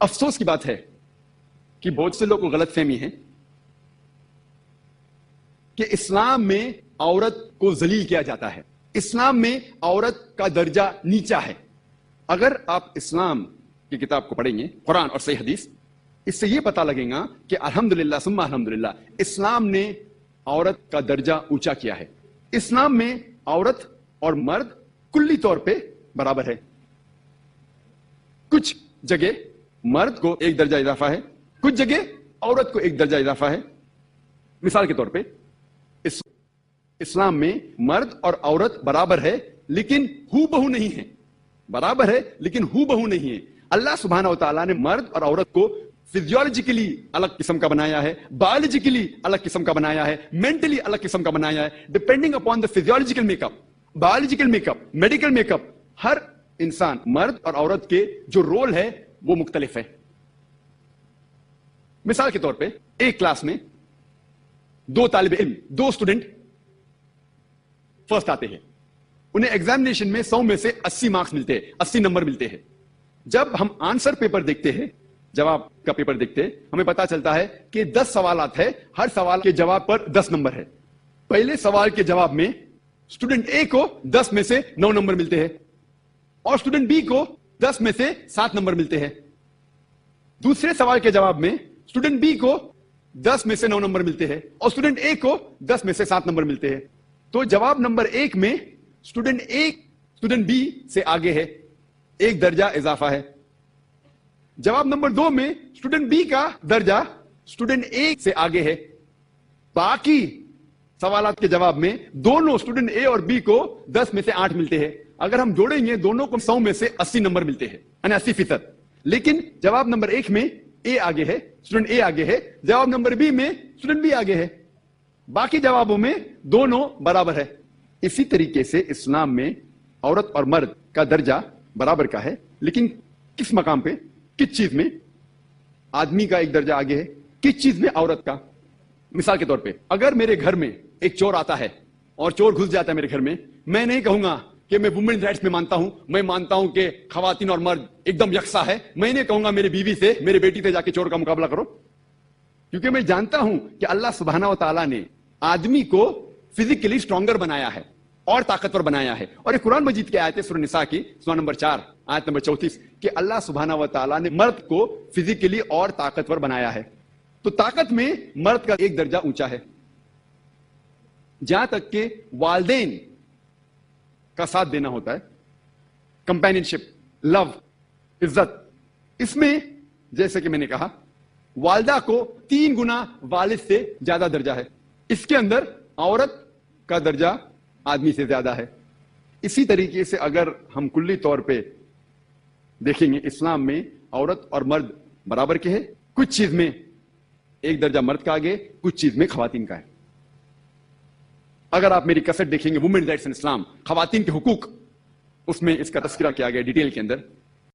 افسوس کی بات ہے کہ بہت سے لوگوں کو غلط فہمی ہے کہ اسلام میں عورت کو ذلیل کیا جاتا ہے، اسلام میں عورت کا درجہ نیچا ہے۔ اگر آپ اسلام کی کتاب کو پڑھیں گے، قرآن اور صحیح حدیث، اس سے یہ پتا لگے گا کہ الحمدللہ ثم الحمدللہ اسلام نے عورت کا درجہ اونچا کیا ہے۔ اسلام میں عورت اور مرد کلی طور پہ برابر ہے۔ کچھ جگہ مرد کو ایک درجہ اضافہ ہے، کچھ جگہ عورت کو ایک درجہ اضافہ ہے۔ مثال کے طور پہ اسلام میں مرد اور عورت برابر ہے لیکن ہو بہو نہیں ہے، برابر ہے لیکن ہو بہو نہیں ہے۔ اللہ سبحانہ و تعالیٰ نے مرد اور عورت کو فزیولوجیکلی الگ قسم کا بنایا ہے، بایولوجیکلی الگ قسم کا بنایا ہے، مینٹلی الگ قسم کا بنایا ہے، depending upon the physiological make up, biological make up, medical make up. ہر انسان مرد اور عورت کے جو رول ہے وہ مختلف ہے۔ مثال کے طور پہ ایک کلاس میں دو طالب علم، دو اسٹوڈنٹ فرسٹ آتے ہیں، انہیں ایگزامینیشن میں 100 میں سے 80 مارکس ملتے ہیں، 80 نمبر ملتے ہیں۔ جب ہم آنسر پیپر دیکھتے ہیں، جواب کا پیپر دیکھتے ہیں، ہمیں پتا چلتا ہے کہ 10 سوالات ہے، ہر سوال کے جواب پر 10 نمبر ہے۔ پہلے سوال کے جواب میں اسٹوڈنٹ اے کو 10 میں سے 9 نمبر ملتے ہیں اور اسٹوڈنٹ بی کو 10 میں سے 7 نمبر ملتے ہیں۔ دوسرے سوال کے جواب میں اسٹوڈنٹ بی کو 10 میں سے 9 نمبر ملتے ہیں اور اسٹوڈنٹ اے کو 10 میں سے 7 نمبر ملتے ہیں۔ تو جواب نمبر 1 میں اسٹوڈنٹ اے اسٹوڈنٹ بی سے آگے ہے، ایک درجہ اضافہ ہے۔ جواب نمبر 2 میں اسٹوڈنٹ بی کا درجہ اسٹوڈنٹ اے سے آگے ہے۔ باقی سوالات کے جواب میں دونوں اسٹوڈنٹ اے اور بی کو 10 میں سے 8 ملتے ہیں۔ اگر ہم جوڑیں گے دونوں کو 100 میں سے 80 نمبر ملتے ہیں، یعنی 80%۔ لیکن جواب نمبر 1 میں اے آگے ہے، اسٹوڈنٹ اے آگے ہے، جواب نمبر بی میں اسٹوڈنٹ بی آگے ہے، باقی جوابوں میں دونوں برابر ہے۔ اسی طریقے سے اسلام میں عورت اور مرد کا درجہ برابر کا ہے، لیکن کس مقام پہ، کس چیز میں آدمی کا ایک درجہ آگے ہے، کس چیز میں عورت کا۔ مثال کے طور پہ اگر میرے گھر میں ایک چور آتا ہے اور چور گھس جاتا ہے میرے گھر میں نہیں کہوں گا کہ میں وومن رائٹس میں مانتا ہوں، میں مانتا ہوں کہ خواتین اور مرد ایک دم یکساں ہے، میں نہیں کہوں گا میری بیوی سے، میرے بیٹی سے جا کے چور کا مقابلہ کرو، کیونکہ میں جانتا ہوں کہ اللہ سبحانہ و تعالیٰ نے آدمی کو فزیکلی اسٹرانگر بنایا ہے اور طاقتور بنایا ہے۔ اور یہ قرآن مجید کی آیت ہے، سورہ نساء کی سورہ نمبر 4 آیت نمبر 34، کہ اللہ سبحانہ و تعالیٰ نے مرد کو فزیکلی اور طاقتور بنایا ہے۔ تو طاقت میں مرد کا ایک درجہ اونچا ہے، جہاں تک کہ والدین کا ساتھ دینا ہوتا ہے، کمپینین شپ، لو، عزت، اس میں جیسے کہ میں نے کہا والدہ کو 3 گنا والد سے زیادہ درجہ ہے، اس کے اندر عورت کا درجہ آدمی سے زیادہ ہے۔ اسی طریقے سے اگر ہم کلی طور پہ دیکھیں گے اسلام میں عورت اور مرد برابر کے ہیں، کچھ چیز میں ایک درجہ مرد کا آگے، کچھ چیز میں خواتین کا ہے۔ اگر آپ میری کیسٹ دیکھیں گے وومن رائٹس ان اسلام، خواتین کے حقوق، اس میں اس کا تذکرہ کیا گیا ڈیٹیل کے اندر۔